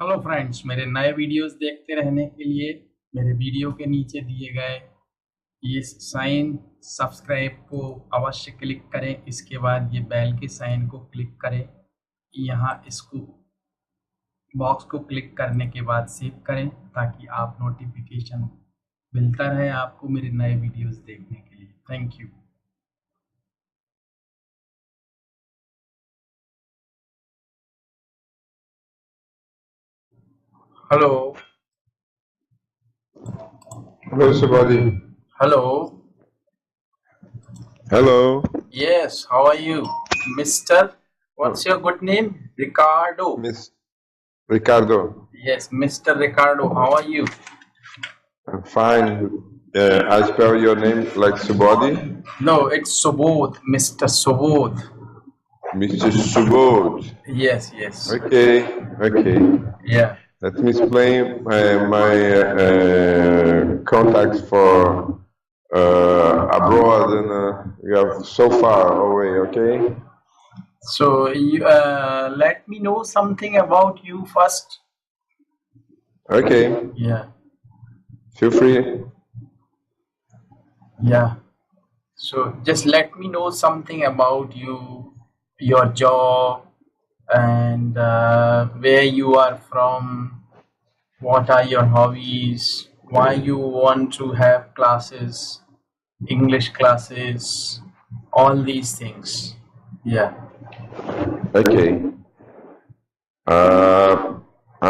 Hello friends, मेरे नए videos देखते रहने के लिए मेरे वीडियो के नीचे दिए गए ये साइन सब्सक्राइब को अवश्य क्लिक करें। इसके बाद ये बेल के साइन को क्लिक करें। यहाँ इसको बॉक्स को क्लिक करने के बाद सेव करें ताकि आप नोटिफिकेशन मिलता रहे आपको मेरे नए वीडियोस देखने के लिए। Thank you. Hello Hello, Subodh. Hello Hello. Yes, how are you, Mr. What's your good name? Ricardo. Miss Ricardo. Yes, Mr. Ricardo, how are you? I'm fine. I spell your name like Subodh. No, it's Subodh, Mr. Subodh. Mr. Subodh. Yes, yes. Okay. Yeah. Let me explain my contacts for abroad, and we are so far away. Okay. So you let me know something about you first. Okay. Yeah. Feel free. Yeah. So just let me know something about you, your job, and where you are from, what are your hobbies, why you want to have classes, English classes, all these things. Yeah. Okay.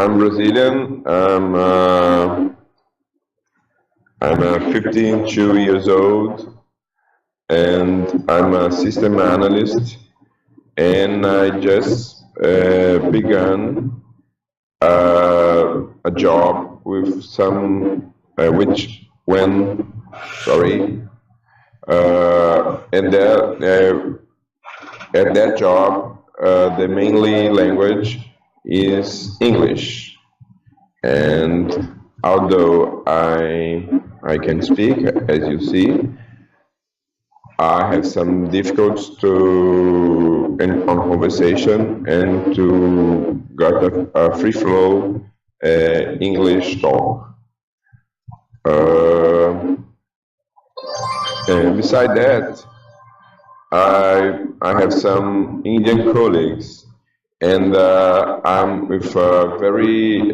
I'm Brazilian. I'm 52 years old, and I'm a system analyst. And I just began a job with some, which when, sorry, and there, at that job, the mainly language is English. And although I can speak, as you see, I have some difficulties on conversation and to get a free flow English talk. And beside that, I have some Indian colleagues, and I'm with very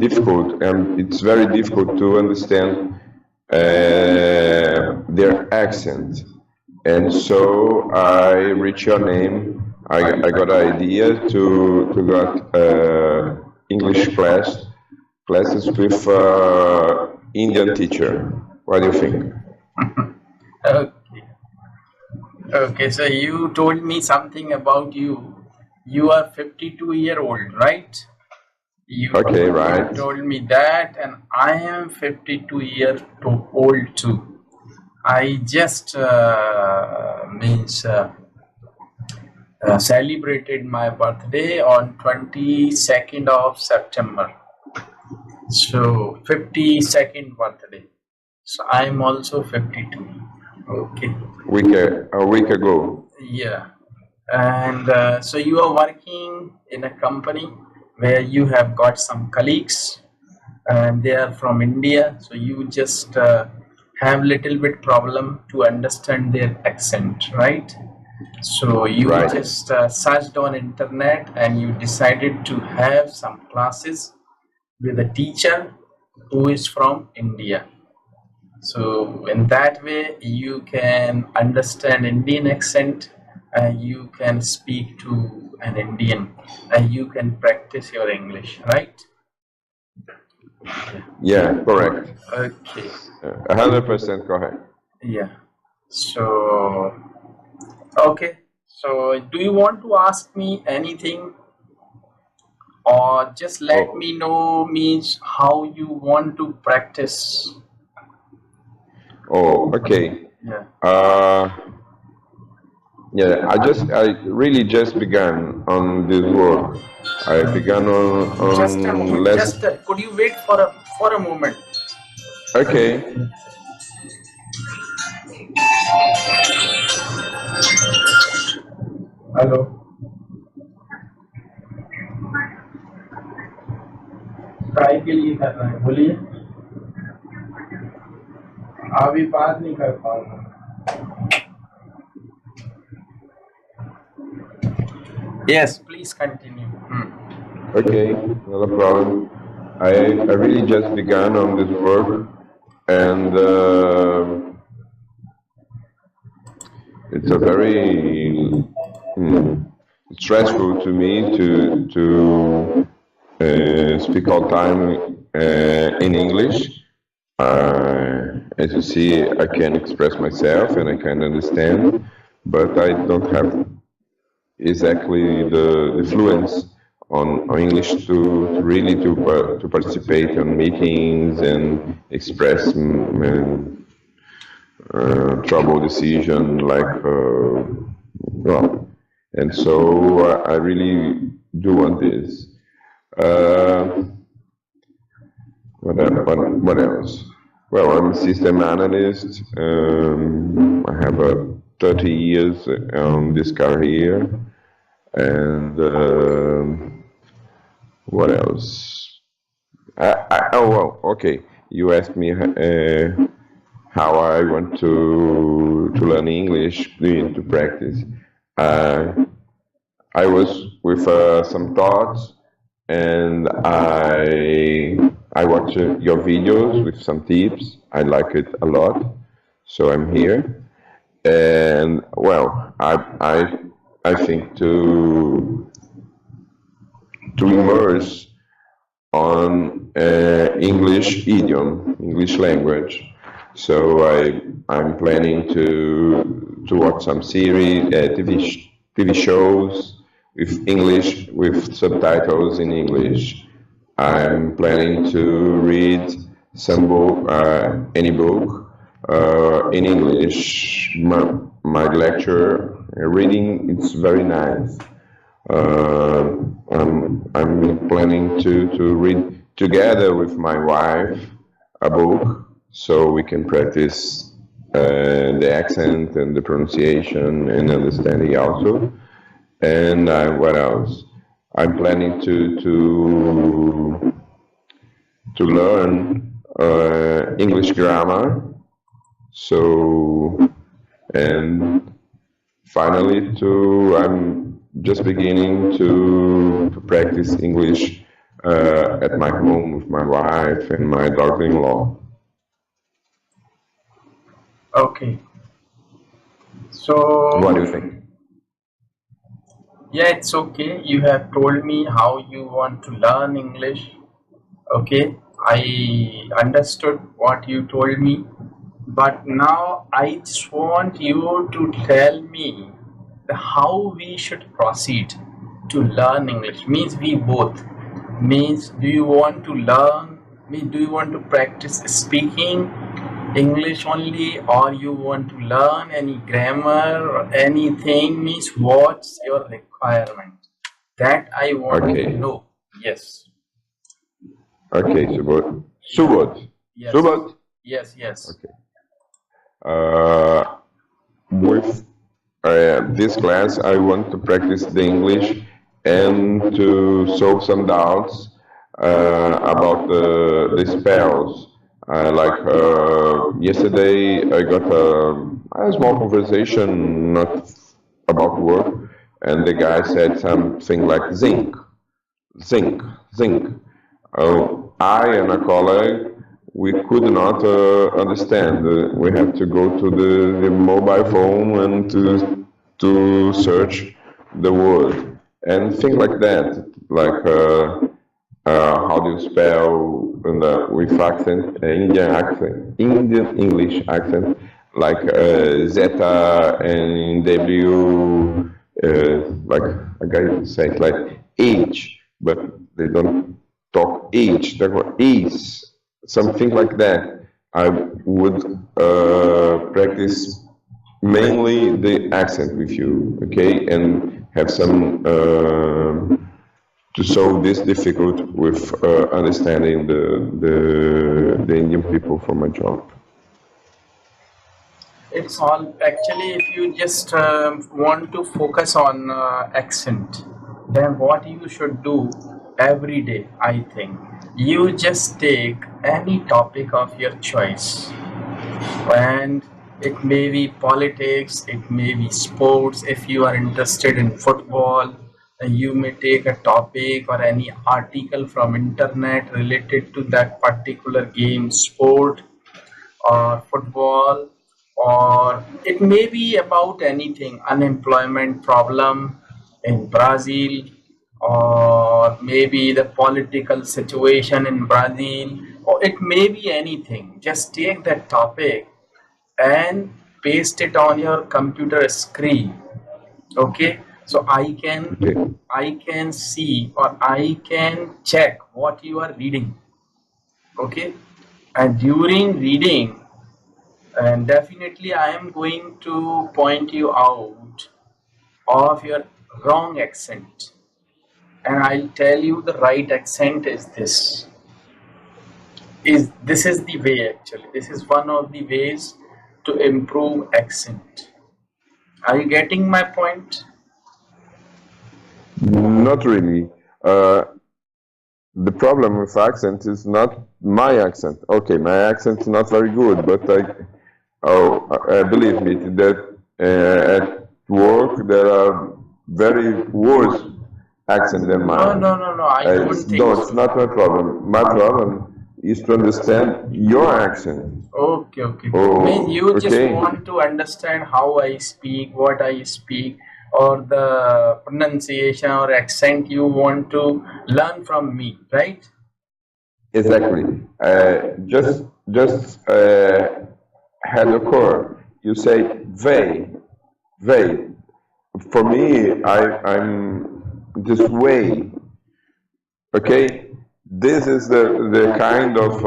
difficult, and it's very difficult to understand their accent. And so I reach your name. I got an idea to get English classes with Indian teacher. What do you think? Okay. Okay, so you told me something about you. You are 52-year-old, right? Okay, right. You told me that, and I am 52-year-old too. I just celebrated my birthday on 22nd of September. So 52nd birthday. So I am also 52. Okay. A week ago. Yeah. And so you are working in a company where you have got some colleagues and they are from India. So you just have little bit problem to understand their accent, right? So you Right. just searched on internet and you decided to have some classes with a teacher who is from India. So in that way you can understand Indian accent and you can speak to an Indian and you can practice your English, right? Yeah, correct. Okay. 100% correct. Yeah. So okay. So do you want to ask me anything or just let me know means how you want to practice? Oh, okay. Yeah. Yeah, I really just began on this work. I began on Just a moment. last. Could you wait for a moment? Okay. Hello. Try के लिए करना है, बोलिए। अभी बात नहीं कर पाऊंगा। Yes, please continue. Okay, not a problem. I really just began on this work, and it's a very stressful to me to speak all time in English. As you see, I can express myself and I can understand, but I don't have exactly the fluence on English to really to participate on meetings and express trouble decision like well, and so I really do want this. What else? Well, I'm a system analyst. I have 30 years on this career. And what else? Oh, well, okay. You asked me how I want to learn English, to practice. I was with some thoughts, and I watched your videos with some tips. I like it a lot, so I'm here. And well, I think to immerse on English idiom, English language. So I'm planning to watch some series, TV shows with English, with subtitles in English. I'm planning to read some book, any book in English. My lecture reading, it's very nice. I'm planning to read together with my wife a book so we can practice the accent and the pronunciation and understanding also. And what else? I'm planning to learn English grammar. So, and finally, I'm just beginning to practice English at my home with my wife and my daughter-in-law. Okay. So, what do you think? Yeah, it's okay. You have told me how you want to learn English. Okay, I understood what you told me. But now I just want you to tell me how we should proceed to learn English. Means we both. Means do you want to learn? Do you want to practice speaking English only, or you want to learn any grammar or anything? Means what's your requirement? That I want to know. Yes. Okay, Subodh. Subodh. Yes. Subodh. Yes, yes. Okay. With this class, I want to practice the English and to solve some doubts about the spells. Like yesterday, I got a small conversation, not about work, and the guy said something like zinc, zinc, zinc. I and a colleague, we could not understand. We had to go to the mobile phone and to search the word and things like that, like how do you spell with accent, Indian English accent, like zeta and w, like a guy says like H, but they don't talk H, they talk is, something like that. I would practice mainly the accent with you, okay, and have some to solve this difficult with understanding the Indian people for my job. It's all actually, if you just want to focus on accent, then what you should do every day, I think, You just take any topic of your choice, and it may be politics, it may be sports. If you are interested in football, you may take a topic or any article from internet related to that particular game, sport or football, or it may be about anything, unemployment problem in Brazil, or maybe the political situation in Brazil, or it may be anything. Just take that topic and paste it on your computer screen. Okay, so Okay. I can see, or I can check what you are reading. Okay, and during reading, and definitely I am going to point you out of your wrong accent, and I'll tell you the right accent is this. This is the way, actually. This is one of the ways to improve accent. Are you getting my point? Not really. The problem with accent is not my accent. Okay, my accent is not very good, but believe me that at work there are very worse accent than mine. No. I don't think No, so. it's not my problem. My problem is to understand your accent. Okay. Oh, Means you just okay. want to understand how I speak, what I speak, or the pronunciation or accent you want to learn from me, right? Exactly. Just had occurred. You say they. For me, I'm this way. Okay, this is the kind of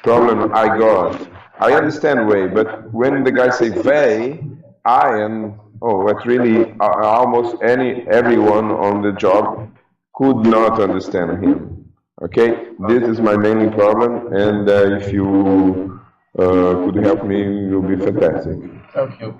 problem I got. I understand way, but when the guy say they, I am what really almost everyone on the job could not understand him. Okay, this is my main problem, and if you could help me, it will be fantastic. Okay.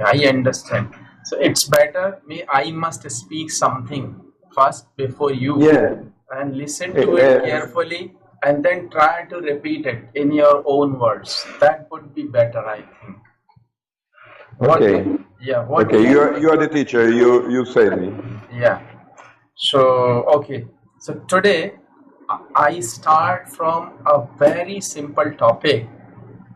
I understand. So it's better me I must speak something first before you, Yeah. and listen to it carefully, and then try to repeat it in your own words. That would be better, I think. Okay. Yeah. What? Okay, you are the teacher. You said me. Yeah. So okay. So today I start from a very simple topic,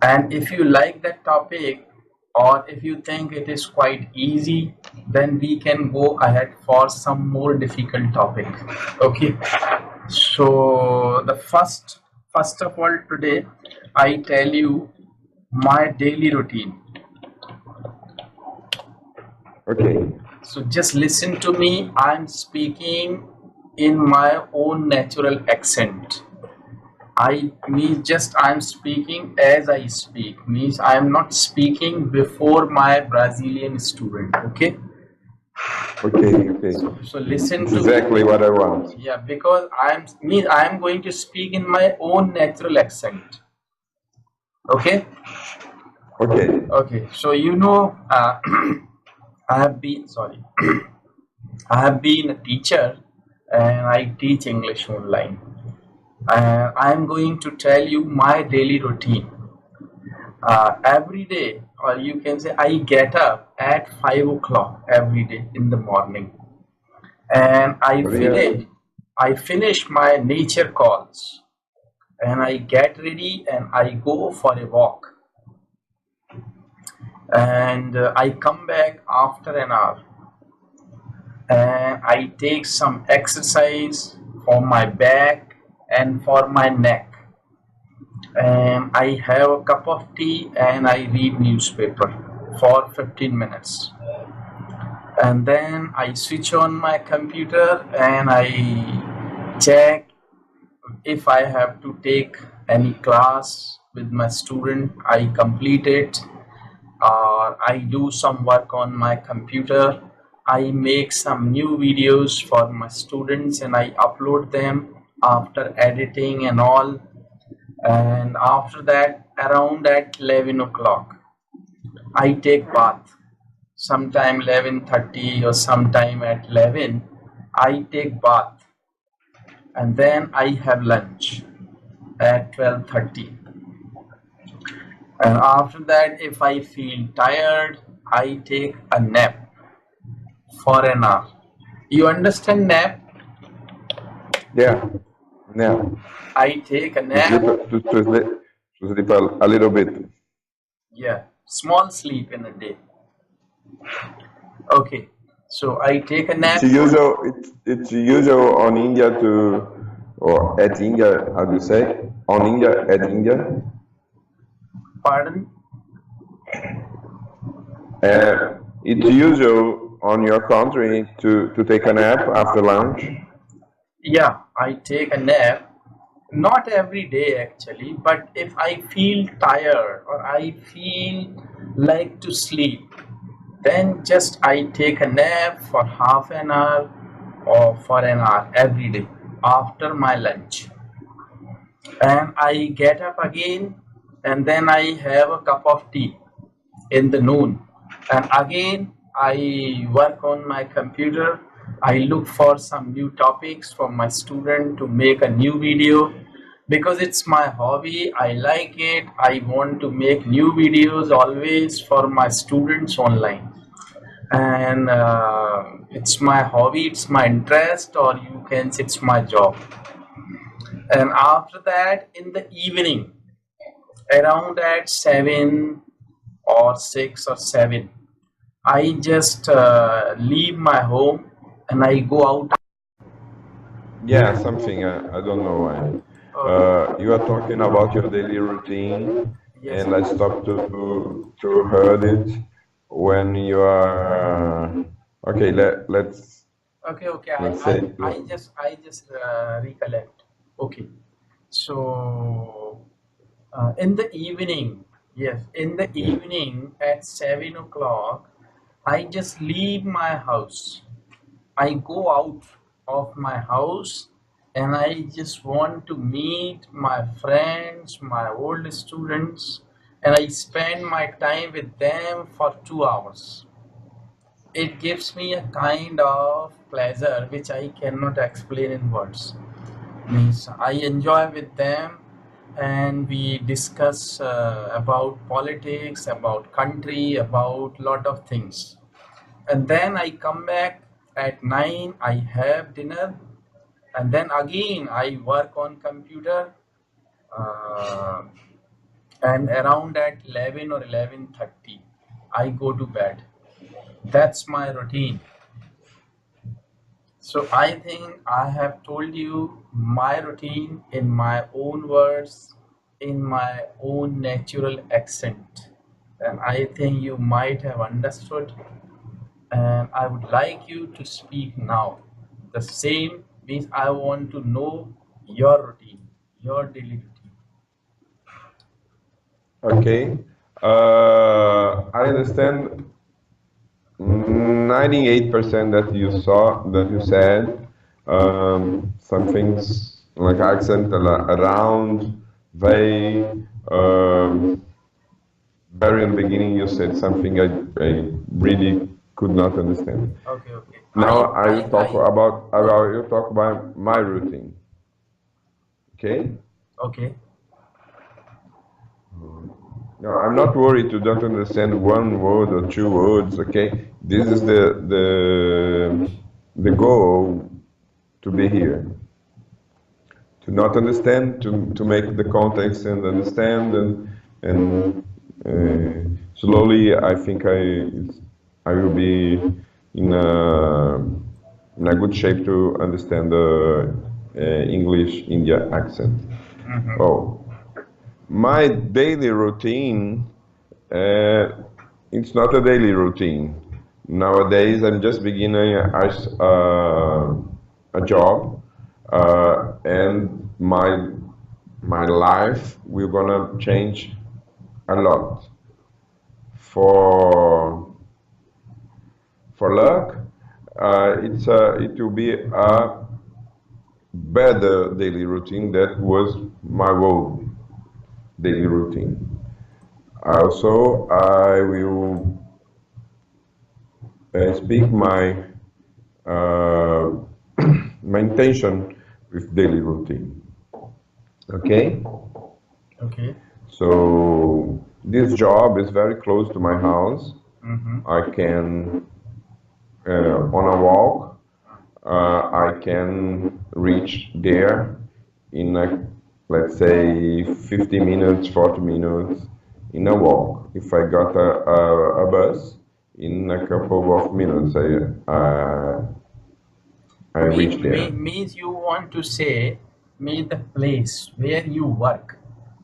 and if you like that topic, or if you think it is quite easy, then we can go ahead for some more difficult topic. Okay. So the first of all, today I tell you my daily routine. Okay. So just listen to me. I'm speaking in my own natural accent. I'm speaking as I speak. Means I'm not speaking before my Brazilian student. Okay. Okay. So listen It's to exactly me. what I want. Yeah, because I'm going to speak in my own natural accent. Okay. Okay. So I have been sorry. I have been a teacher, and I teach English online. I'm going to tell you my daily routine. Every day, or you can say, I get up at 5 o'clock every day in the morning, and Really? I finish my nature calls, and I get ready and I go for a walk, and I come back after an hour, and I take some exercise for my back and for my neck, and I have a cup of tea and I read newspaper for 15 minutes, and then I switch on my computer and I check if I have to take any class with my student. I complete it, or I do some work on my computer. I make some new videos for my students and I upload them after editing and all. And after that, around at 11 o'clock, I take bath. Sometime 11:30 or sometime at 11, I take bath. and then I have lunch at 12:30. And after that, if I feel tired, I take a nap for an hour. You understand nap? Yeah. Yeah. I take a To nap. sleep, to sleep a little bit. Yeah, small sleep in a day. Okay, so I take a nap. It's usual on India to, or at India, how do you say? On India, at India. Pardon? It's usual on your country to take a nap after lunch. Yeah, I take a nap. Not every day actually, but if I feel tired or I feel like to sleep, then just I take a nap for half an hour or for an hour every day after my lunch. And I get up again and then I have a cup of tea in the noon. And again, I work on my computer. I look for some new topics for my student to make a new video because it's my hobby. I like it. I want to make new videos always for my students online. And it's my hobby, it's my interest, or you can say it's my job. And after that, in the evening, around at 7 or 6 or 7, I just leave my home and I go out. Yeah, something, I don't know why. You are talking about your daily routine, Yes. and I stopped to heard it when you are, okay, let's Okay. say, I just recollect. Okay. So in the evening, yes, in the evening at 7 o'clock, I just leave my house. I go out of my house and I just want to meet my friends, my old students, and I spend my time with them for 2 hours. It gives me a kind of pleasure which I cannot explain in words. Means I enjoy with them and we discuss about politics, about country, about lot of things. And then I come back at 9, I have dinner, and then again I work on computer, uh, and around at 11 or 11:30 I go to bed. That's my routine. So I think I have told you my routine in my own words, in my own natural accent, and I think you might have understood. And I would like you to speak now. The same means I want to know your routine, your daily routine. okay. I understand 98% that you saw, that you said. Some things like accent around, they, very in the beginning you said something I really could not understand. Okay. Now I will talk about you talk about my routine. Okay? Okay. No, I'm not worried to don't understand one word or two words, okay? This is the goal to be here. To not understand, to make the context and understand, and slowly I think I will be in a good shape to understand the English India accent. Oh, my daily routine, it's not a daily routine. Nowadays, I'm just beginning a job, and my life will gonna change a lot. For luck, it will be a better daily routine that was my old daily routine. Also, I will speak my my intention with daily routine. Okay? Okay. So this job is very close to my house. I can, on a walk, I can reach there in let's say 50 minutes, 40 minutes in a walk. If I got a bus, in a couple of minutes I reach there. Means you want to say, may the place where you work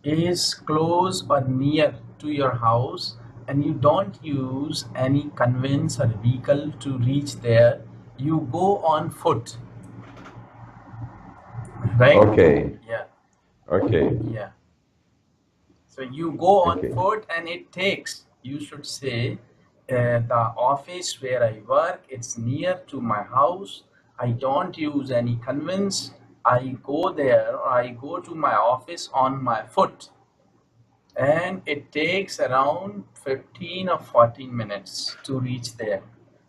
is close or near to your house and you don't use any conveyance or vehicle to reach there. You go on foot, right? Okay, Yeah, okay, yeah. So you go on okay, foot and it takes, you should say, the office where I work, it's near to my house. I don't use any conveyance. I go there or I go to my office on my foot. And it takes around 15 or 14 minutes to reach there.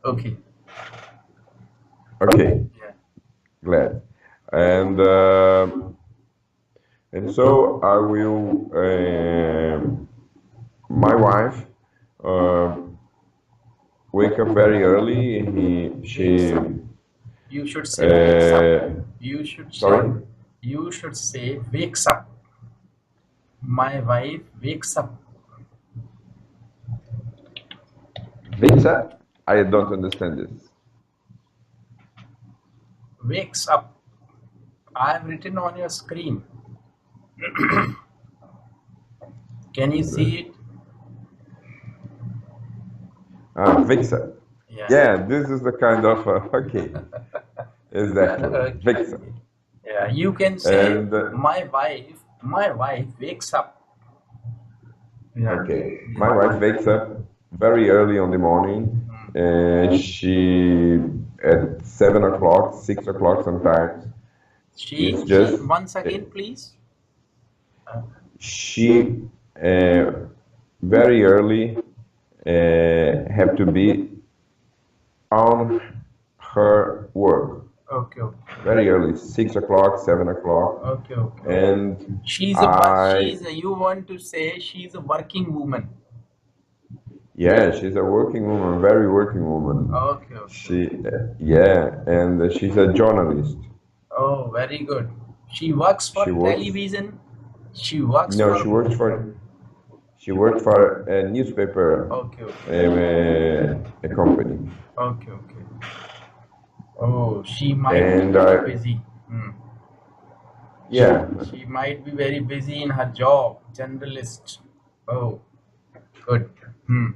Okay. okay, Yeah. glad. And so I will, my wife uh, wake up very early. She, You should say wakes up. You should say, sorry, you should say wakes up. My wife wakes up. Vita? I don't understand this. Wakes up. I have written on your screen. Can you see it? Vixa. Yeah. Yeah, this is the kind of, okay, exactly, Okay. Vixa. Yeah, you can say And, my wife wakes up. Yeah. okay, my wife wakes up very early on the morning, and she, at 7 o'clock, 6 o'clock sometimes, it's She just, once again, please. she very early have to be on her work. Okay, okay, Very early, 6 o'clock, 7 o'clock. okay, okay. And I, You want to say she's a working woman. yeah, she's a working woman, very working woman. Okay, okay. She, yeah, and she's a journalist. Oh, very good. She works for She works, television. She works no, for. she worked for a newspaper, Okay, okay. a company. Okay, okay. Oh, she might And be very busy. Hmm. yeah, She might be very busy in her job, generalist. Oh, good. Hmm.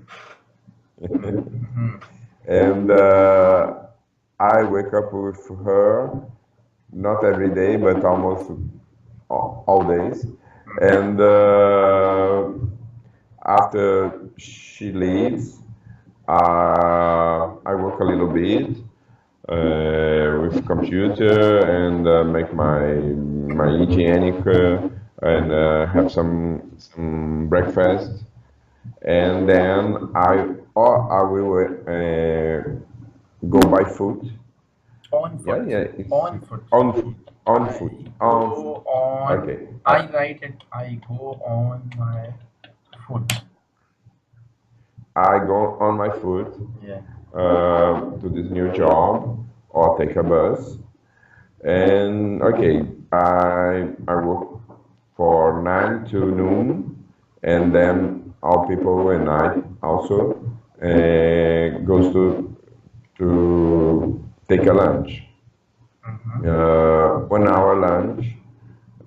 and I wake up with her, not every day, but almost all days. And after she leaves, I work a little bit with computer and make my hygienic and have some breakfast, and then I will go by foot. On foot. Yeah, it's On foot. on foot, on I foot, go on. Okay. I write it. I go on my foot. I go on my foot Yeah. to this new job or take a bus. And okay, I work for 9 to noon, and then all people and I also goes to take a lunch, 1 hour lunch,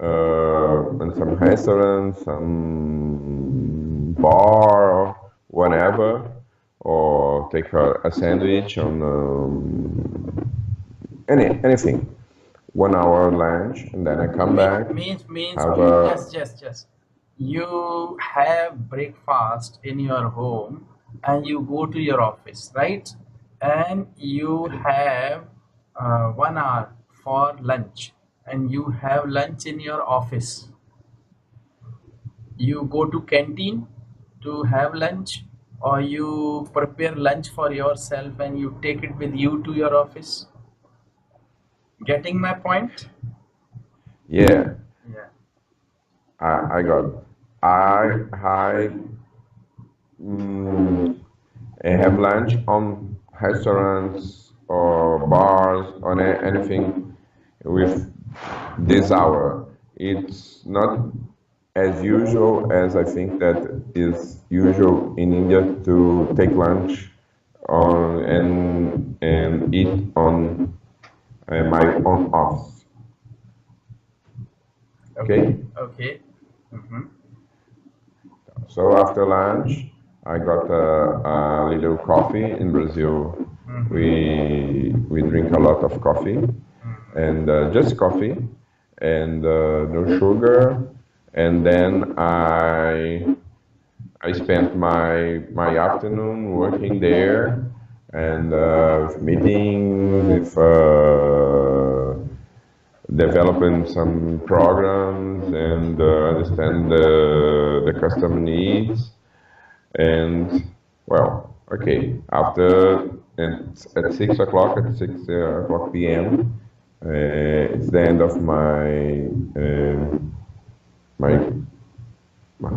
in some restaurant, some bar, or whatever, or take a sandwich on anything. 1 hour lunch, and then I come back. Means Have a just you have breakfast in your home and you go to your office, right? And you have 1 hour for lunch and you have lunch in your office. You go to canteen to have lunch or you prepare lunch for yourself and you take it with you to your office. Getting my point? Yeah, Yeah. I got. I mm, I have lunch on restaurants or bars or anything with this hour. It's not as usual as I think that is usual in India to take lunch on and eat on my own office. Okay. Okay. Okay. Mm-hmm. So after lunch, I got a little coffee. In Brazil, we drink a lot of coffee, and just coffee, and no sugar. And then I spent my afternoon working there, and with meetings, with developing some programs, and understand the customer needs. And well, okay, after at 6 o'clock, at 6 o'clock p.m., it's the end of my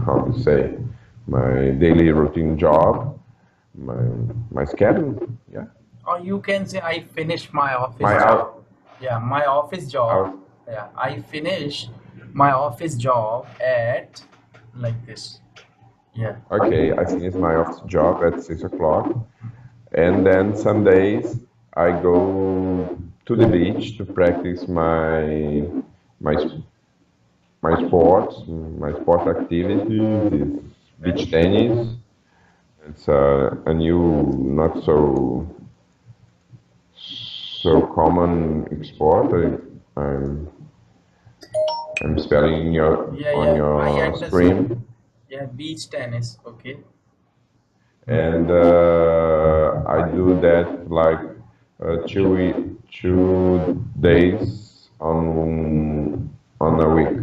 how to say my daily routine job, my my schedule. Yeah, Or you can say I finished my office my job. out Yeah, my office job. out. Yeah, I finish my office job at like this. Yeah. Okay, I finish my office job at 6 o'clock, and then some days I go to the beach to practice my my sport activities is beach tennis. It's a new, not so common sport. I'm spelling Yeah, on yeah, I your understood. screen, Yeah, beach tennis. Okay. and I do that like 2 days on a week.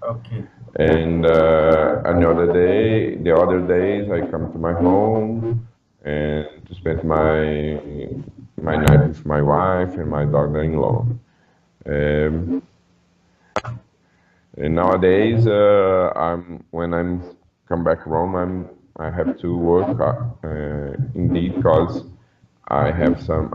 Okay. And another day, the other days, I come to my home and to spend my night with my wife and my daughter-in-law. Um, and nowadays, I'm when I'm come back home, I have to work indeed because I have some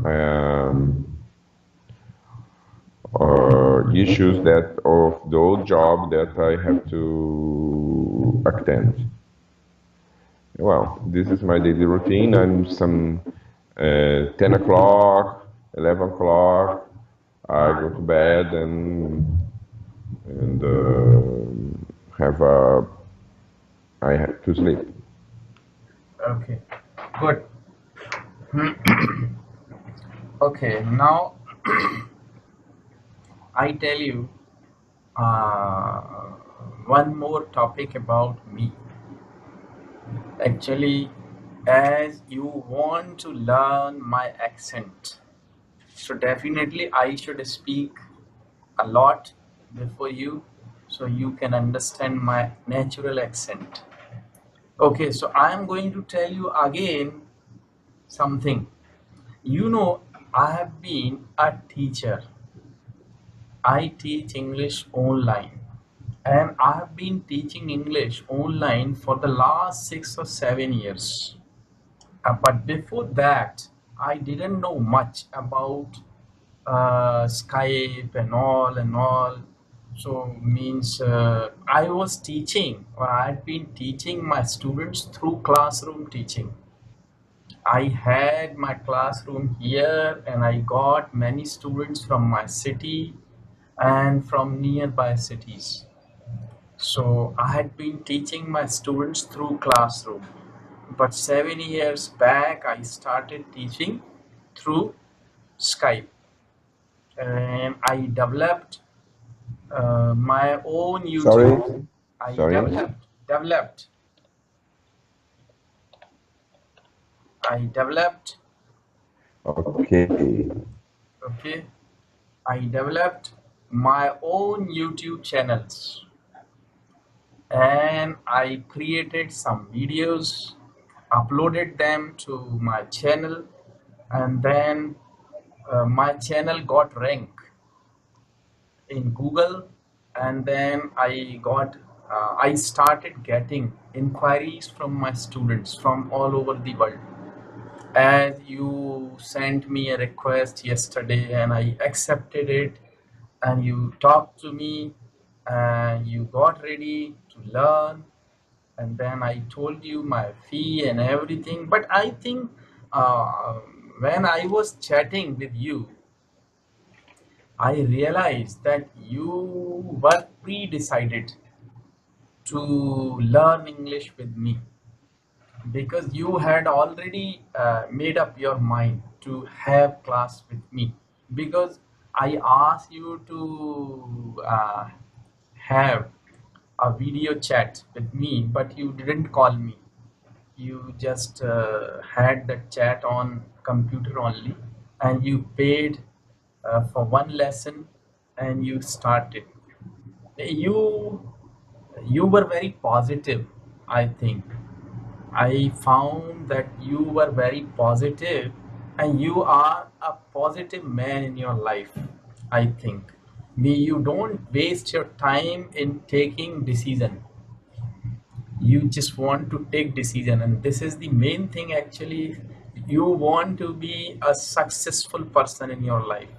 issues that of the old job that I have to attend. Well, this is my daily routine. I'm some 10 o'clock, 11 o'clock. I go to bed and have a I have to sleep. Okay. Good. Okay. Now I tell you uh, one more topic about me. Actually, as you want to learn my accent, so definitely I should speak a lot before you so you can understand my natural accent. Okay, so I am going to tell you again something. You know, I have been a teacher. I teach English online, and I have been teaching English online for the last 6 or 7 years. But before that, I didn't know much about Skype and all and all. So means I was teaching, or I had been teaching my students through classroom teaching. I had my classroom here, and I got many students from my city and from nearby cities. So I had been teaching my students through classroom. But 7 years back, I started teaching through Skype, and I developed my own Sorry, YouTube. I sorry. developed, I developed, Okay, okay, I developed my own YouTube channels, and I created some videos, uploaded them to my channel, and then my channel got ranked in Google, and then I started getting inquiries from my students from all over the world. As you sent me a request yesterday and I accepted it, and you talked to me and you got ready to learn, and then I told you my fee and everything. But I think uh, when I was chatting with you, I realized that you were pre-decided to learn English with me, because you had already made up your mind to have class with me, because I asked you to have a video chat with me, but you didn't call me. You just had that chat on computer only, and you paid for one lesson, and you started. You you were very positive, I think. I found that you were very positive, and you are a positive man in your life, I think. You don't waste your time in taking decision. You just want to take decision, and this is the main thing actually. You want to be a successful person in your life.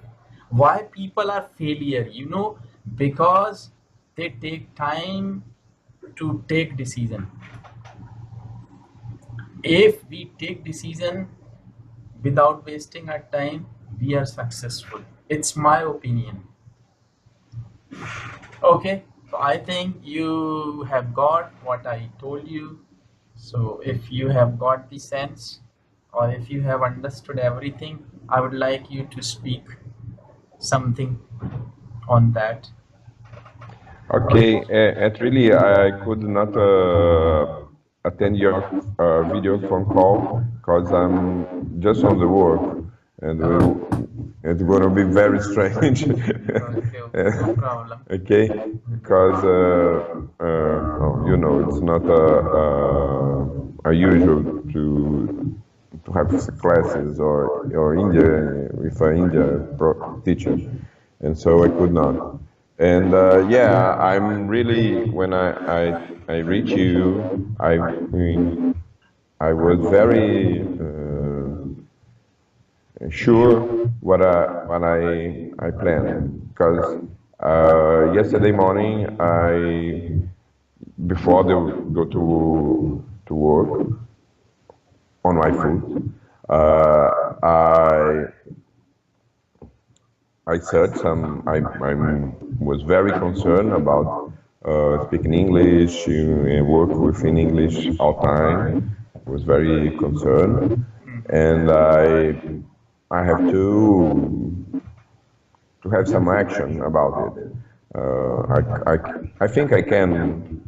Why people are failure, because they take time to take decision. If we take decision without wasting our time, we are successful. It's my opinion. Okay, so I think you have got what I told you. So if you have got the sense, or if you have understood everything, I would like you to speak something on that. Okay, and really, I could not attend your video phone call because I'm just on the work, and it's going to be very strange. Okay, okay, no problem. Okay, because it's not usual to have classes or India with an India teacher, and so I could not. And yeah, I'm really when I reach you, I was very sure what I planned because yesterday morning before they go to work on my foot, uh, I I searched some. I was very concerned about speaking English and work within English all time. I was very concerned, and I have to have some action about it. I think I can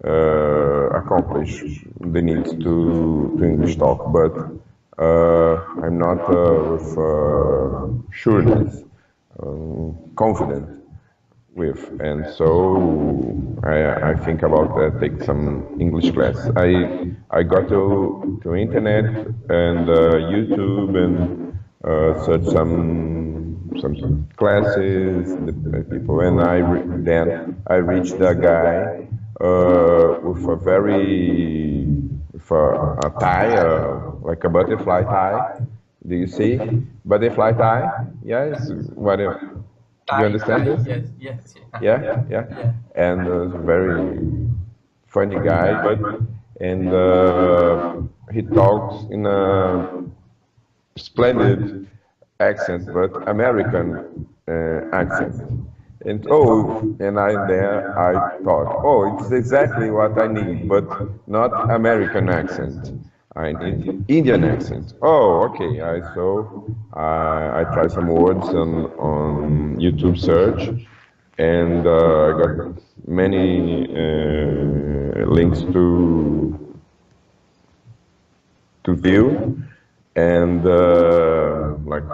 accomplish the needs to English talk, but I'm not with sureness, confident with, and so I think about take some English class. I got to internet and YouTube and search some classes, the people, and then I reached a guy with a very with a tie, like a butterfly tie. Do you see butterfly tie? Yes. What? Do you Tie, understand tie, this? yes, yes, Yeah, yeah. yeah. And very funny guy, but and he talks in a splendid accent, but American accent. And I thought, oh, it's exactly what I need, but not American accent. I need Indian accent. Oh, okay. I tried some words on YouTube search, and I got many links to view, and like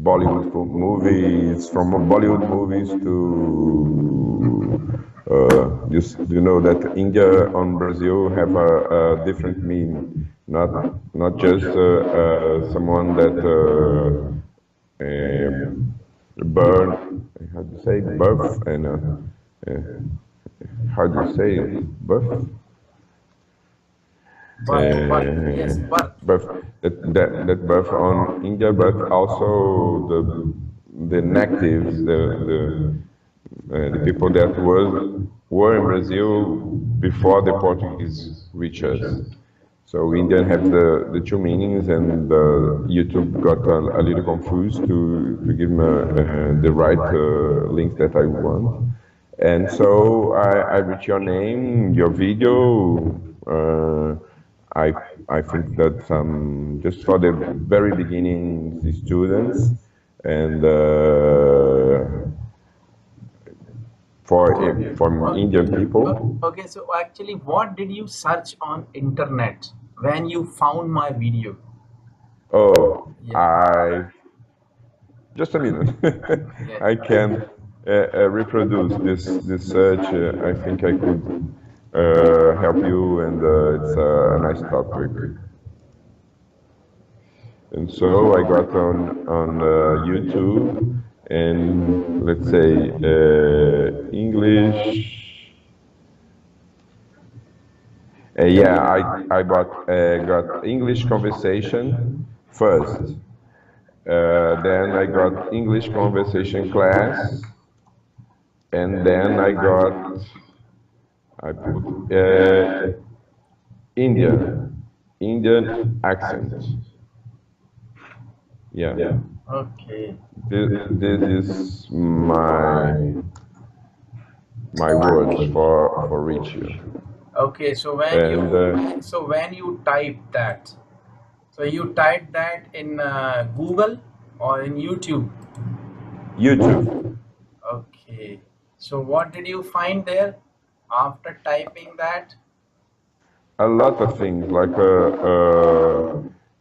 Bollywood movies, from Bollywood movies to you know that India and Brazil have a different meaning, not just someone that burn, how to say birth and how do you say birth? Yes, birth. Birth that birth on India, but also the natives, the people that were in Brazil before the Portuguese reached us. So Indian have the two meanings, and YouTube got a little confused to give me the right link that I want. And so I read your name, your video. I I think that just for the very beginning students and for Indian people. Okay, so actually, what did you search on internet when you found my video? Oh, Yeah. just a minute. Yeah. I can reproduce this search. I think I could help you, and it's a nice topic. And so I got on YouTube, and let's say English. Yeah, I got English conversation first. Then I got English conversation class, and then I put Indian accent. Yeah, Okay. this is my words for reach you. Okay, so when you type that, so you typed that in Google or in YouTube? YouTube. Okay. So what did you find there after typing that? A lot of things like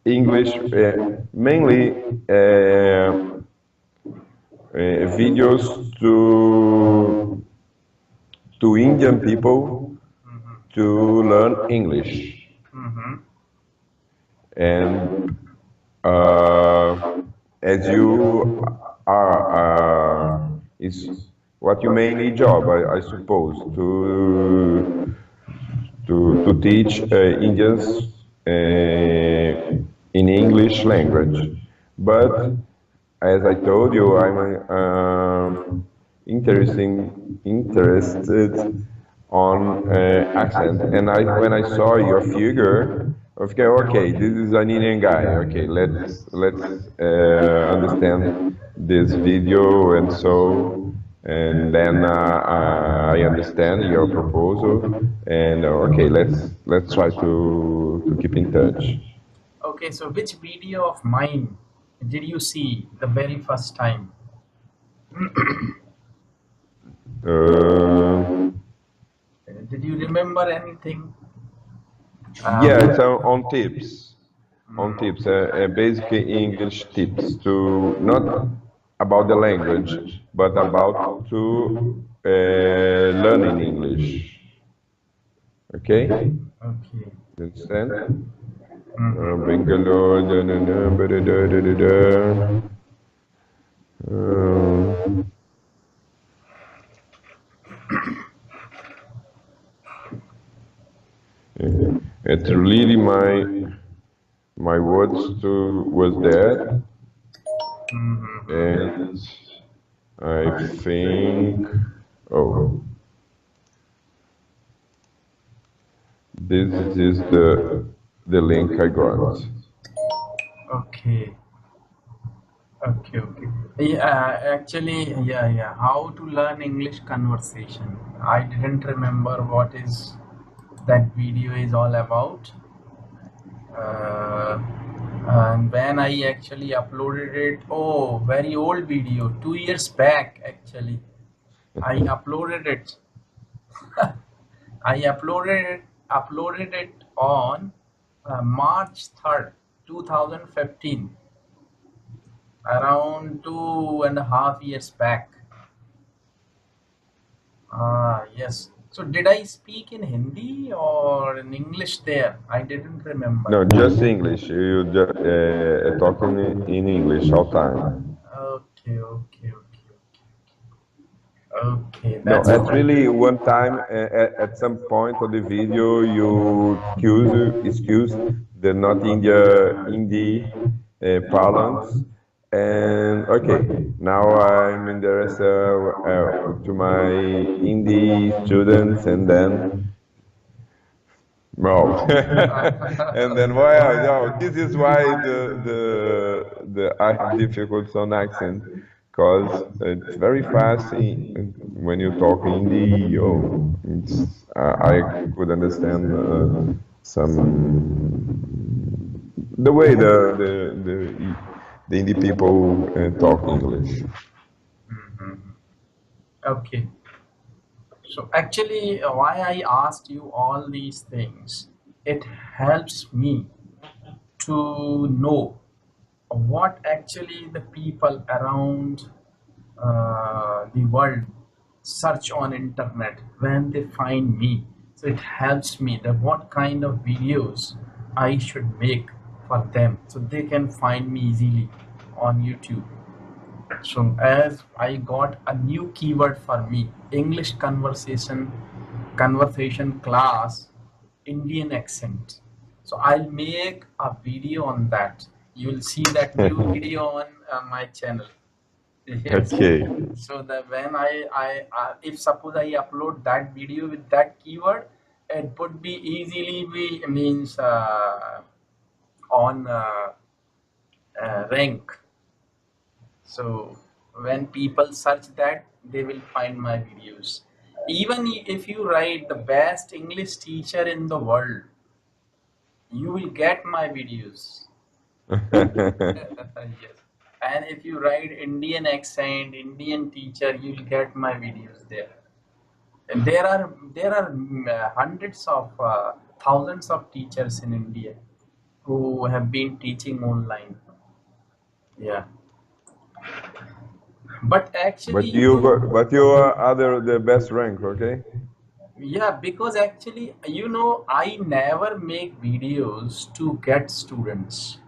English, mainly videos to Indian people to learn English. Mm-hmm. And as you are, is what your mainly job, I suppose, to teach Indians in English language. But as I told you, I'm interested on accent. And when I saw your figure, okay, this is an Indian guy. Okay, let's understand this video, and so, and then I understand your proposal, and okay, let's try to keep in touch. Okay, so which video of mine did you see the very first time? Did you remember anything? Yeah, it's on tips. On tips, basically English tips to not about the language, but about to learning English. Okay? Okay. You understand? Mhm. Bangalore, da, da, da, ba, da, da, da, da, da. It's really my words to was that, and I think this is the link I got. Okay. Okay. Yeah, actually, yeah. How to learn English conversation. I didn't remember what is that video is all about. Uh, and when I actually uploaded it, oh, very old video, 2 years back actually. I uploaded it. I uploaded it on March 3rd, 2015, around 2.5 years back. Yes. So did I speak in Hindi or in English there? I didn't remember. No, just English. You just talking in English all time. Okay. Okay, No, that's actually, fine. one time at some point of the video, you excuse the not India Hindi parlance, and okay, now I'm in the rest to my Hindi students, and then no, and then well, no, this is why the I have difficulties on accent, because it's very fast when you talk Hindi. Oh, I could understand some the way the Hindi people talk English. Mhm. Okay. So actually, why I asked you all these things, it helps me to know what actually the people around the world search on internet when they find me. So it helps me that what kind of videos I should make for them so they can find me easily on YouTube. So as I got a new keyword for me, English conversation class, Indian accent. So I'll make a video on that. You'll see that new video on my channel. Yes. Okay, So that when if suppose I upload that video with that keyword, it would be easily be means on rank. So when people search that, they will find my videos. Even if you write the best English teacher in the world, you will get my videos. Yes. And if you write Indian accent, Indian teacher, you will get my videos there. And there are hundreds of thousands of teachers in India who have been teaching online. Yeah. But but actually, you are other the best rank, okay? yeah, because actually, I never make videos to get students.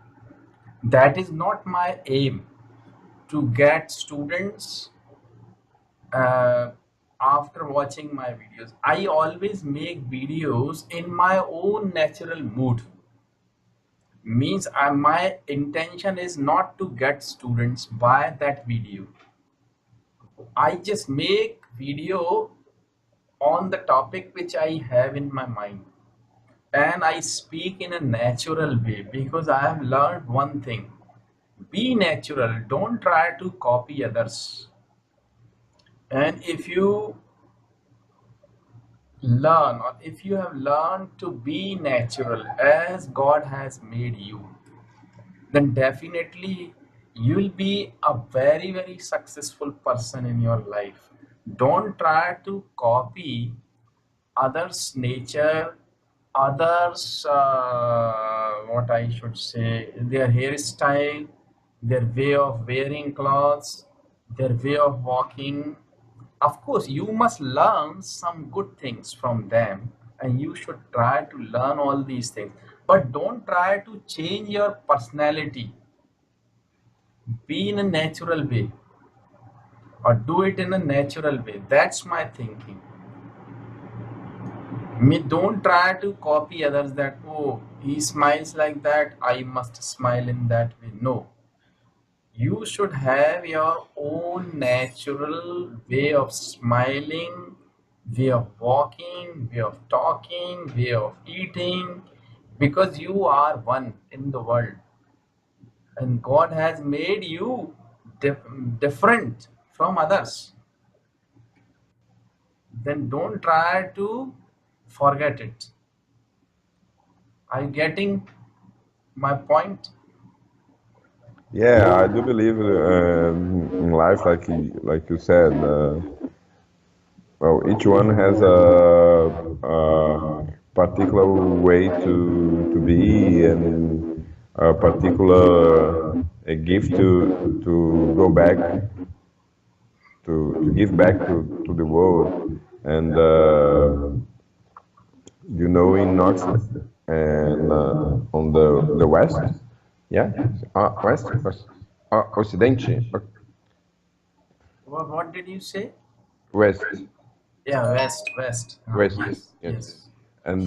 That is not my aim to get students uh, after watching my videos. I always make videos in my own natural mood. Means my intention is not to get students by that video. I just make video on the topic which I have in my mind, and I speak in a natural way because I have learned one thing: be natural, don't try to copy others. And if you learn, or if you have learned to be natural as God has made you, then definitely you will be a very, very successful person in your life. Don't try to copy others' nature, others, what I should say, their hairstyle, their way of wearing clothes, their way of walking. Of course, you must learn some good things from them, and you should try to learn all these things. But don't try to change your personality. Be in a natural way, or do it in a natural way. That's my thinking. Me, don't try to copy others that, oh, he smiles like that, I must smile in that way. No, you should have your own natural way of smiling, way of walking, way of talking, way of eating, because you are one in the world, and God has made you different from others. Then don't try to forget it. Are you getting my point? Yeah, I do believe in life, like you said. Well, each one has a particular way to be, and a particular gift to go back to give back to the world. And in Oxford and on the west, yeah, Ocidente. What did you say? West. Yeah, West. West. Yes, Yes. yes. And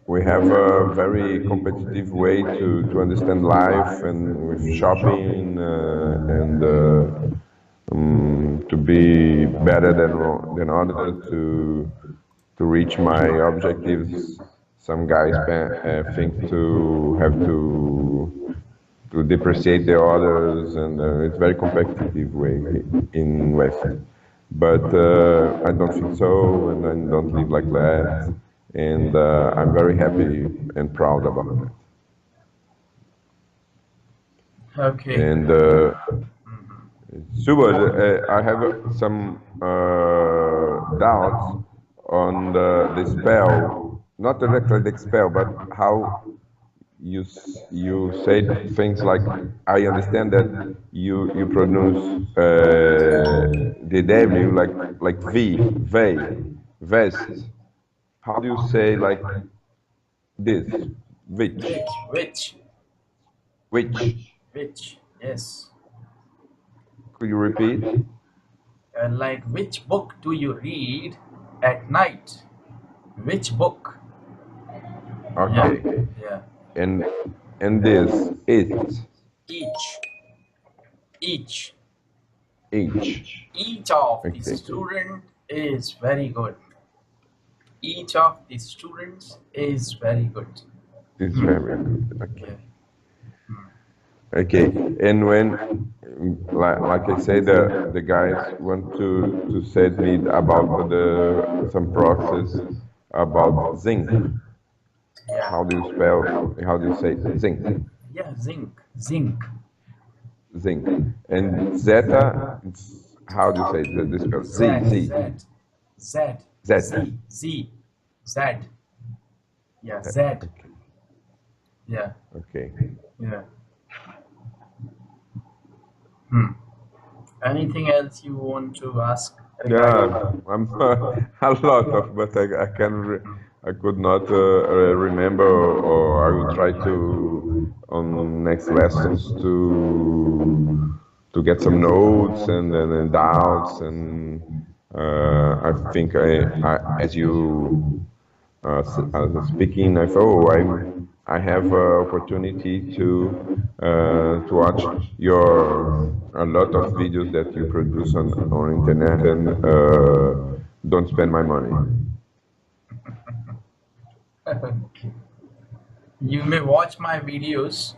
we have a very competitive way to understand life and with shopping and to be better than others to reach my objectives. Some guys think to have to depreciate the others, and it's very competitive way in West. But I don't think so, and I don't live like that, and I'm very happy and proud about that. Okay. And Subodh, I have some doubts on the spell, not directly the spell, but how you said things like, I understand that you pronounce the W like vest. How do you say like this? Which? Which? Which? Which? Yes. Could you repeat? Like, which book do you read at night? Which book? Yeah, Okay. yeah. And and this Each, each, each. each of the Okay. student is very good. Each of the students is very good. It's very good. Okay. Yeah. Okay. And when like I say, the guys want to say me about the some process about zinc. Yeah. How do you spell? How do you say zinc? Yeah, zinc. Zinc. And zeta. It's, how do you say the spell? Z, Z Z Z, Z, Z. Z, Z, Z. Yeah, Z. Okay. Yeah, Okay. yeah. Hmm. Anything else you want to ask regarding? Yeah, I'm a lot of, but I could not remember, or I will try to on next lessons to get some notes and doubts, and I think as you speaking, I thought, oh, I have opportunity to watch your a lot of videos that you produce on internet, and don't spend my money. You may watch my videos,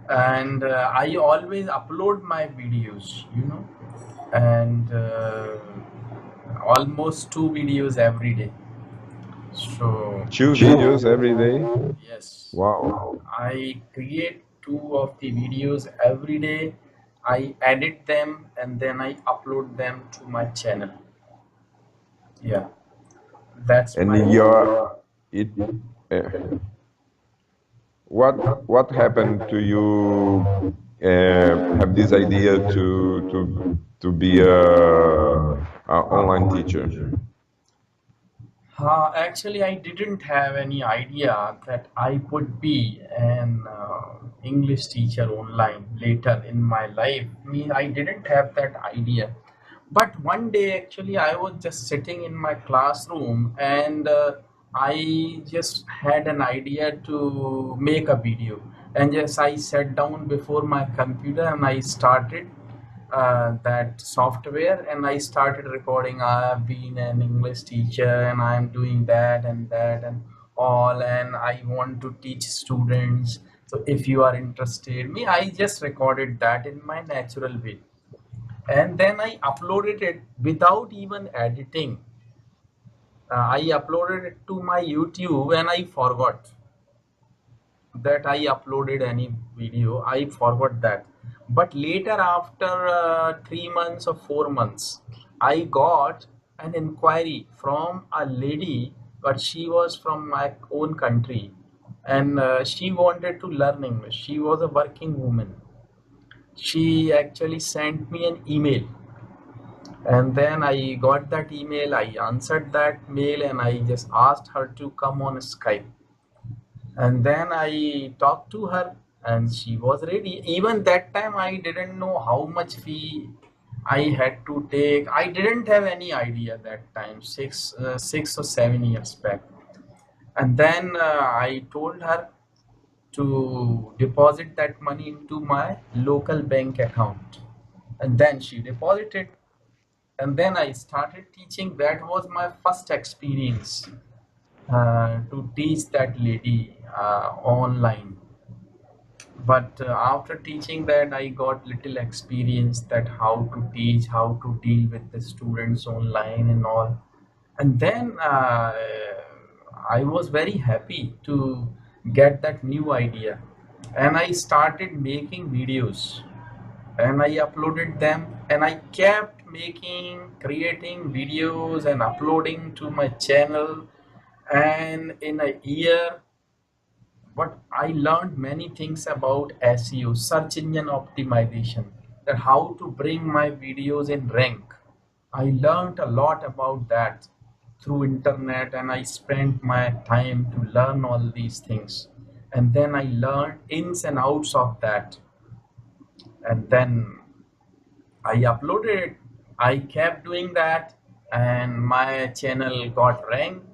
and I always upload my videos, and almost 2 videos every day. So, 2 videos every day? yes, Wow. I create 2 of the videos every day. I edit them and then I upload them to my channel. Yeah, that's And my. it uh, what happened to you have this idea to be a online teacher? Actually, I didn't have any idea that I would be an English teacher online later in my life. I didn't have that idea. But one day, actually, I was just sitting in my classroom, and I just had an idea to make a video. And just I sat down before my computer and I started that software, and I started recording. I have been an English teacher and I'm doing that and that and all, and I want to teach students. So if you are interested, I just recorded that in my natural way, and then I uploaded it without even editing. I uploaded it to my YouTube and I forgot that I uploaded any video. I forgot that. But later, after 3 months or 4 months, I got an inquiry from a lady, but she was from my own country, and she wanted to learn English. She was a working woman. She actually sent me an email, and then I got that email. I answered that mail, and I just asked her to come on Skype. And then I talked to her and she was ready. Even that time I didn't know how much fee I had to take. I didn't have any idea that time, 6 or 7 years back. And then I told her to deposit that money into my local bank account, and then she deposited. And then I started teaching. That was my first experience to teach that lady online. But after teaching that, I got little experience that how to teach, how to deal with the students online and all. And then I was very happy to get that new idea, and I started making videos, and I uploaded them, and I kept making, creating videos and uploading to my channel. And in a year, but I learned many things about SEO, search engine optimization, that how to bring my videos in rank. I learned a lot about that through internet, and I spent my time to learn all these things. And then I learned ins and outs of that. And then I uploaded it. I kept doing that, and my channel got ranked.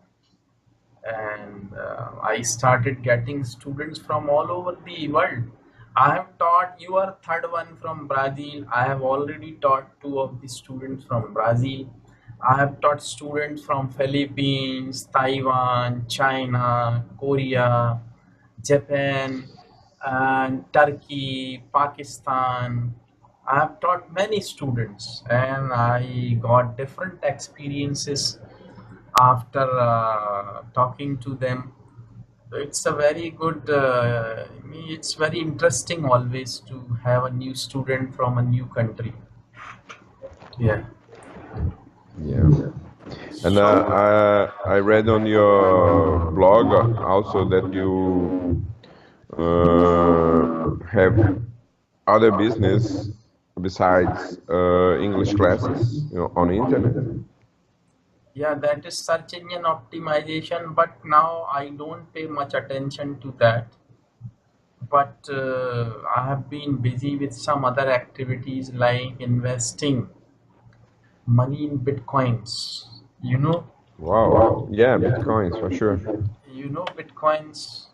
And I started getting students from all over the world. I have taught, you are third one from Brazil. I have already taught two of the students from Brazil. I have taught students from Philippines, Taiwan, China, Korea, Japan, and Turkey, Pakistan. I have taught many students, and I got different experiences after talking to them. It's a very good, it's very interesting always to have a new student from a new country. Yeah. Yeah. And So, I read on your blog also that you have other business besides English classes, on the internet. yeah, that is search engine optimization, but now I don't pay much attention to that. But I have been busy with some other activities like investing money in bitcoins. You know, Wow. Yeah, Bitcoins for sure. bitcoins.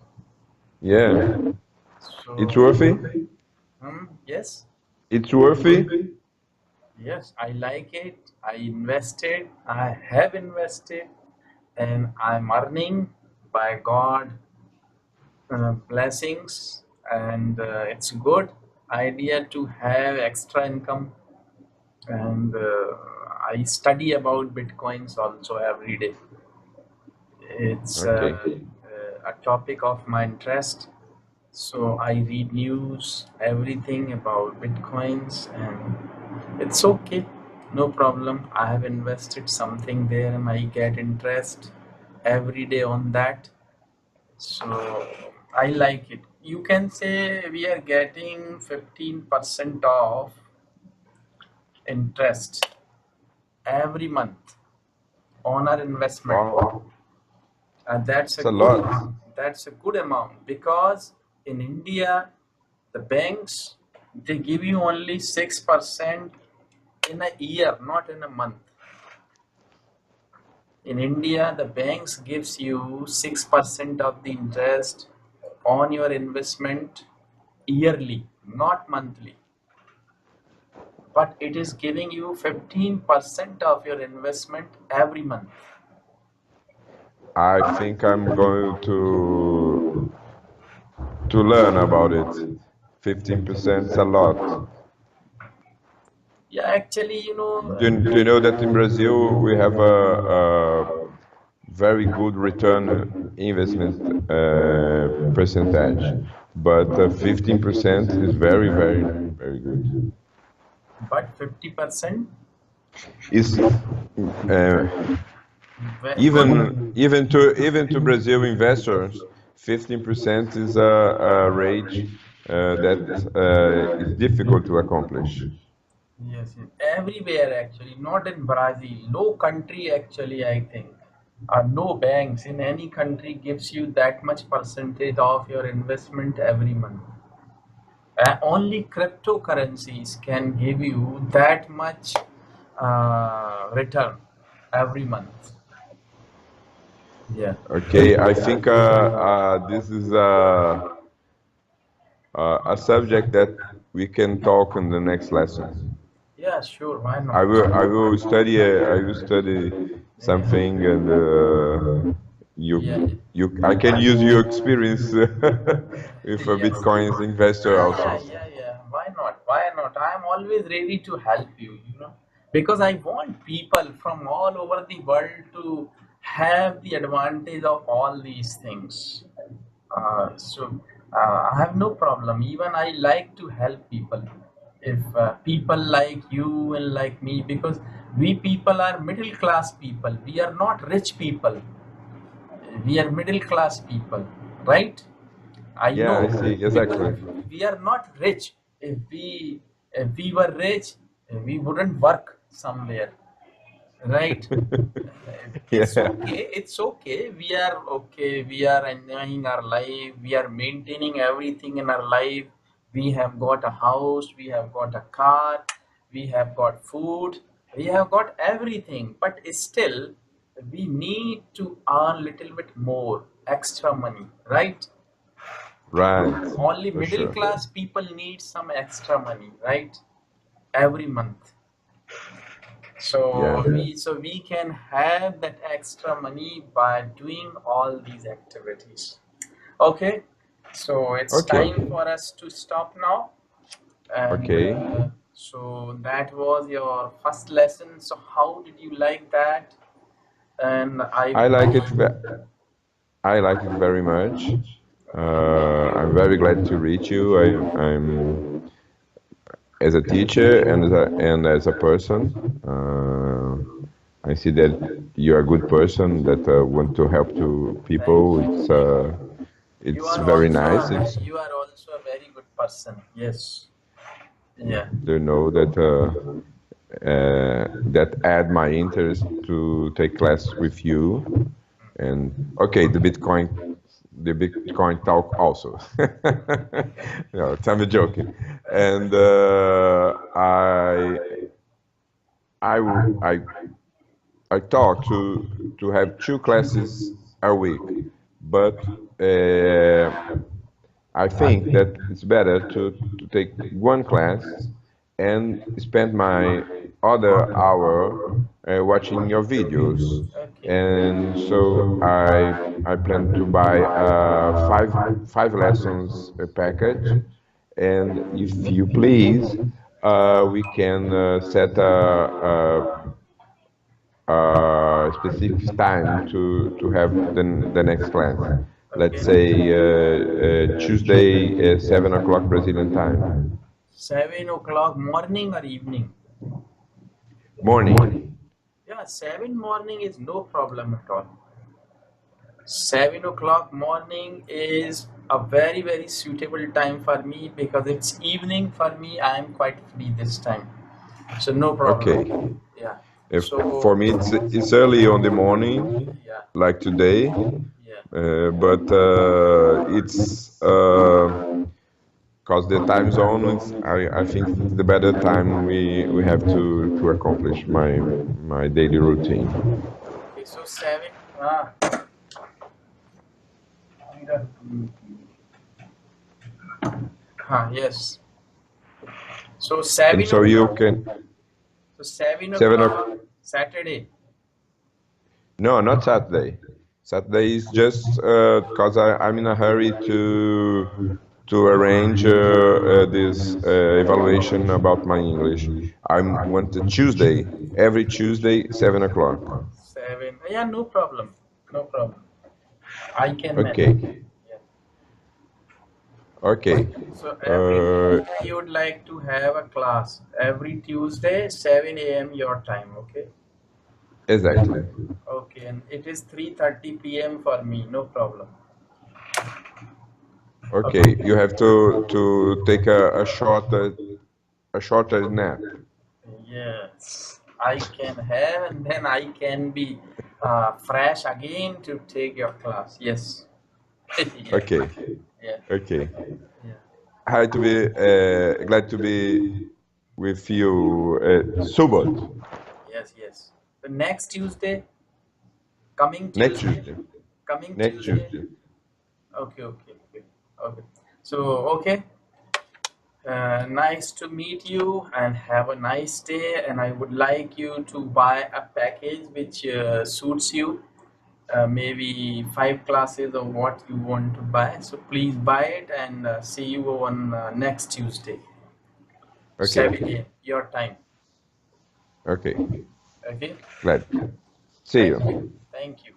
Yeah. It's So, worthy. yes, It's worthy. yes, I like it. I invested, I have invested, and I'm earning by God blessings. And it's good idea to have extra income. And I study about bitcoins also every day. It's Okay. a topic of my interest. So I read news, everything about bitcoins, and it's okay, no problem. I have invested something there, and I get interest every day on that. So I like it. You can say we are getting 15% of interest every month on our investment. Wow. And that's a It's a good lot. amount. That's a good amount, because in India, the banks, they give you only 6% in a year, not in a month. In India, the banks gives you 6% of the interest on your investment yearly, not monthly. But it is giving you 15% of your investment every month. I think I'm going to learn about it. 15% is a lot. Yeah, actually, Do you know that in Brazil we have a very good return investment percentage, but 15% is very, very, very good. but 50% Is uh, good. even to Brazil investors, 15% is a rate that is difficult to accomplish. Yes, yes. Everywhere actually, not in Brazil. No country actually, I think, or no banks in any country gives you that much percentage of your investment every month. Only cryptocurrencies can give you that much return every month. Yeah. Okay, I think this is a subject that we can talk in the next lesson. Yeah, sure. Why I not? will study Yeah. something, and Yeah. I can use your experience with a Yes. Bitcoin investor also. Yeah. Why not? Why not? I'm always ready to help you, because I want people from all over the world to have the advantage of all these things. I have no problem. Even I like to help people. If people like you and like me, because we people are middle class people, we are not rich people, we are middle class people, right? I Yeah, know I see because exactly. we are not rich. If we were rich, we wouldn't work somewhere, right? It's Yeah, okay. It's okay. We are okay. We are enjoying our life. We are maintaining everything in our life. We have got a house. We have got a car. We have got food. We have got everything. But still, we need to earn little bit more extra money, right? right, Only for middle sure. class people need some extra money, right? Every month. Yeah. So we can have that extra money by doing all these activities. Okay, so it's Okay, time for us to stop now. And okay. so that was your first lesson. So how did you like that? And I I like it. I like it very much. I'm very glad to reach you. I'm as a teacher and as a person. I see that you're a good person that want to help to thank people. you, thank you. You It's are very also nice. It's you are also a very good person. Yes. Yeah. to know that that add my interest to take class with you. And okay, the Bitcoin talk also. No, I'm joking. And I w- I thought to have two classes a week, but uh, I think that it's better to take one class and spend my other hour watching your videos. Okay. And so I plan to buy five lessons package. And if you please, we can set a specific time to have the next class. Let's Okay. say Tuesday, 7 o'clock Brazilian time. 7 o'clock morning or evening? Morning. Yeah, 7 morning is no problem at all. 7 o'clock morning is a very very suitable time for me because it's evening for me. I am quite free this time, so no Okay. problem. Yeah. If, for So me, it's early on the morning, yeah, like today, yeah. but it's because the time zone is I think it's the better time we have to accomplish my daily routine. Okay, so seven. Yes. So And seven so you o'clock. can So seven 7 o'clock. o'clock Saturday. No, not Saturday. Saturday is just because I'm in a hurry to arrange this evaluation about my English. I want a Tuesday, every Tuesday, 7 o'clock. Seven. Yeah, no problem. No problem. I can manage. Okay, Yeah. okay, So every uh, Tuesday you would like to have a class. Every Tuesday, 7 a.m. your time, okay? exactly. Okay, and it is 3:30 p.m. for me, no problem. Okay, Okay. you have to take a shorter nap. Yes, I can have, and then I can be fresh again to take your class. Yes. Yeah. Okay, Yeah. okay. Yeah. to be glad to be with you, Subodh. Yes, yes. The next Tuesday, coming Next Tuesday, Tuesday. coming Next Tuesday. Tuesday. Okay, okay, okay, okay. So, okay. Nice to meet you and have a nice day. And I would like you to buy a package which suits you. Maybe 5 classes of what you want to buy. So please buy it and see you on next Tuesday, Okay. 7 a.m. your time. Okay. Okay. Glad. See Thank you. you. Thank you.